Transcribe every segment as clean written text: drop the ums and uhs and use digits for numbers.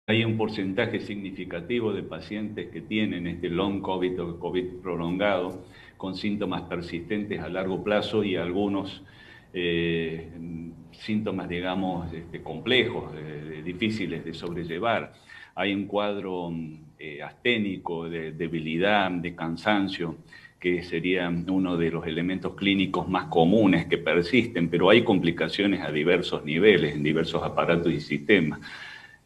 hay un porcentaje significativo de pacientes que tienen este long COVID o COVID prolongado con síntomas persistentes a largo plazo y algunos eh, síntomas, digamos, complejos, difíciles de sobrellevar. Hay un cuadro asténico, de debilidad, de cansancio, que sería uno de los elementos clínicos más comunes que persisten, pero hay complicaciones a diversos niveles, en diversos aparatos y sistemas.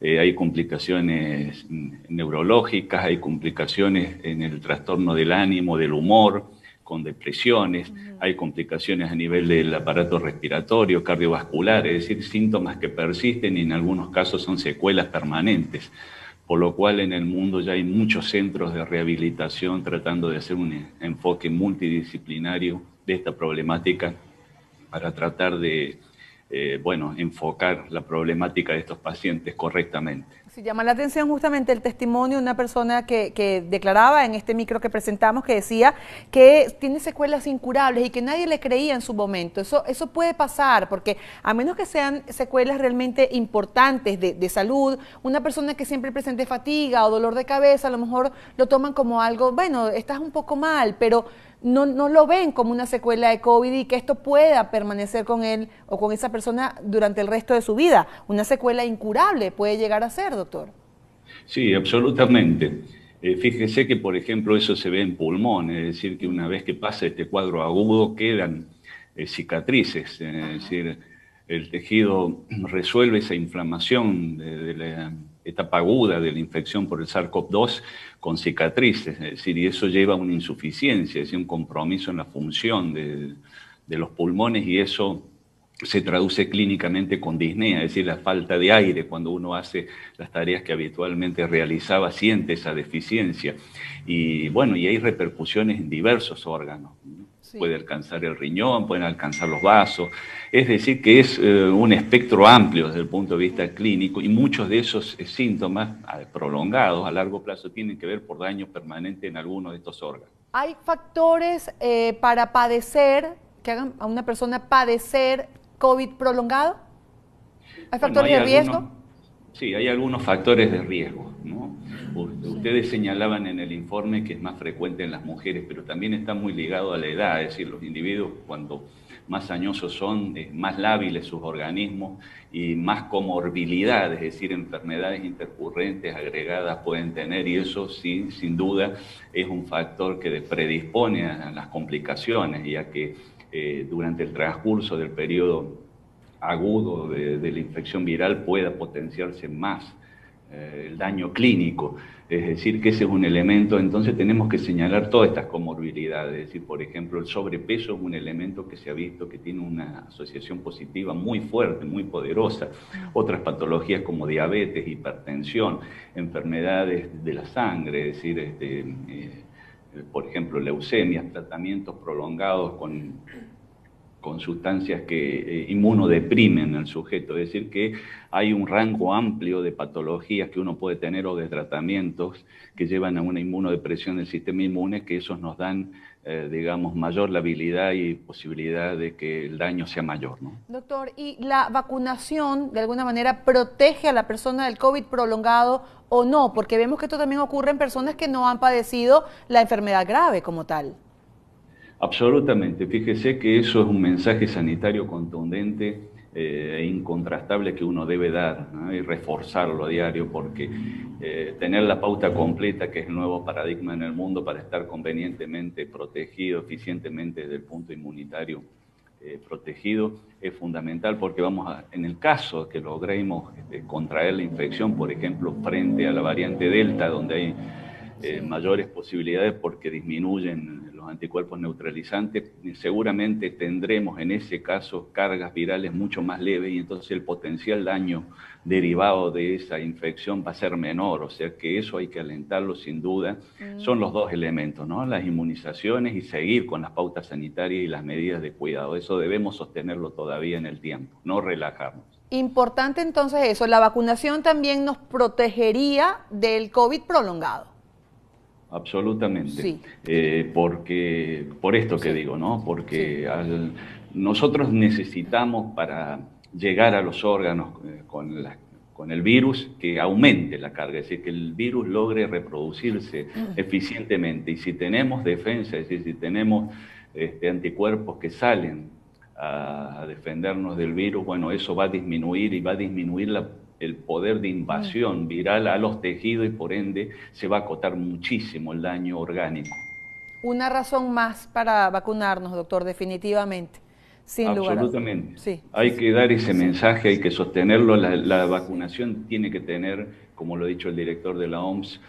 Hay complicaciones neurológicas, hay complicaciones en el trastorno del ánimo, del humor, con depresiones, hay complicaciones a nivel del aparato respiratorio, cardiovascular, es decir, síntomas que persisten y en algunos casos son secuelas permanentes, por lo cual en el mundo ya hay muchos centros de rehabilitación tratando de hacer un enfoque multidisciplinario de esta problemática para tratar de enfocar la problemática de estos pacientes correctamente. Sí, llama la atención justamente el testimonio de una persona que declaraba en este micro que presentamos, que decía que tiene secuelas incurables y que nadie le creía en su momento. Eso puede pasar, porque a menos que sean secuelas realmente importantes de salud, una persona que siempre presente fatiga o dolor de cabeza, a lo mejor lo toman como algo, bueno, estás un poco mal, pero no lo ven como una secuela de COVID y que esto pueda permanecer con él o con esa persona durante el resto de su vida. Una secuela incurable puede llegar a ser, doctor. Sí, absolutamente. Fíjese que, por ejemplo, eso se ve en pulmón, es decir, que una vez que pasa este cuadro agudo quedan cicatrices, es decir, el tejido resuelve esa inflamación de la etapa aguda de la infección por el SARS-CoV-2 con cicatrices, es decir, y eso lleva a una insuficiencia, es decir, un compromiso en la función de los pulmones y eso se traduce clínicamente con disnea, es decir, la falta de aire. Cuando uno hace las tareas que habitualmente realizaba, siente esa deficiencia. Y bueno, y hay repercusiones en diversos órganos. Sí. Puede alcanzar el riñón, pueden alcanzar los vasos. Es decir, que es un espectro amplio desde el punto de vista clínico y muchos de esos síntomas prolongados a largo plazo tienen que ver por daño permanente en alguno de estos órganos. ¿Hay factores para padecer, que hagan a una persona padecer COVID prolongado? ¿Hay Bueno, factores de riesgo? sí, hay algunos factores de riesgo, ¿no? Sí. Ustedes señalaban en el informe que es más frecuente en las mujeres, pero también está muy ligado a la edad, es decir, los individuos cuando más añosos son, más lábiles sus organismos y más comorbilidades, es decir, enfermedades intercurrentes agregadas pueden tener y eso sí, sin duda, es un factor que predispone a las complicaciones, ya que durante el transcurso del periodo agudo de la infección viral pueda potenciarse más el daño clínico. Es decir, que ese es un elemento, entonces tenemos que señalar todas estas comorbilidades. Es decir, por ejemplo, el sobrepeso es un elemento que se ha visto que tiene una asociación positiva muy fuerte, muy poderosa. Otras patologías como diabetes, hipertensión, enfermedades de la sangre, es decir, por ejemplo, leucemias, tratamientos prolongados con sustancias que inmunodeprimen al sujeto, es decir, que hay un rango amplio de patologías que uno puede tener o de tratamientos que llevan a una inmunodepresión del sistema inmune, que esos nos dan, digamos, mayor labilidad y posibilidad de que el daño sea mayor, ¿no? Doctor, ¿y la vacunación de alguna manera protege a la persona del COVID prolongado o no? Porque vemos que esto también ocurre en personas que no han padecido la enfermedad grave como tal. Absolutamente. Fíjese que eso es un mensaje sanitario contundente e incontrastable que uno debe dar, ¿no? Y reforzarlo a diario porque tener la pauta completa, que es el nuevo paradigma en el mundo para estar convenientemente protegido, eficientemente desde el punto inmunitario protegido, es fundamental porque en el caso que logremos contraer la infección, por ejemplo, frente a la variante Delta, donde hay Sí. mayores posibilidades porque disminuyen los anticuerpos neutralizantes, seguramente tendremos en ese caso cargas virales mucho más leves y entonces el potencial daño derivado de esa infección va a ser menor, o sea que eso hay que alentarlo sin duda. Son los dos elementos, ¿no? Las inmunizaciones y seguir con las pautas sanitarias y las medidas de cuidado. Eso debemos sostenerlo todavía en el tiempo, no relajarnos. Importante entonces eso, la vacunación también nos protegería del COVID prolongado. Absolutamente, Sí, porque por esto que sí, digo, ¿no? sí. Porque nosotros necesitamos para llegar a los órganos con el virus, que aumente la carga, es decir, que el virus logre reproducirse eficientemente. Y si tenemos defensa, es decir, si tenemos anticuerpos que salen a defendernos del virus, bueno, eso va a disminuir y va a disminuir el poder de invasión viral a los tejidos y por ende se va a acotar muchísimo el daño orgánico. Una razón más para vacunarnos, doctor, definitivamente, sin lugar a dudas. Absolutamente. Sí, Hay sí, que dar ese mensaje, hay que sostenerlo. La vacunación tiene que tener, como lo ha dicho el director de la OMS,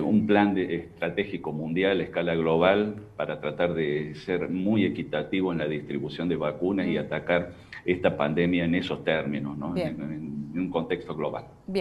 un plan estratégico mundial a escala global para tratar de ser muy equitativo en la distribución de vacunas y atacar esta pandemia en esos términos, ¿no? Bien. En un contexto global. Bien.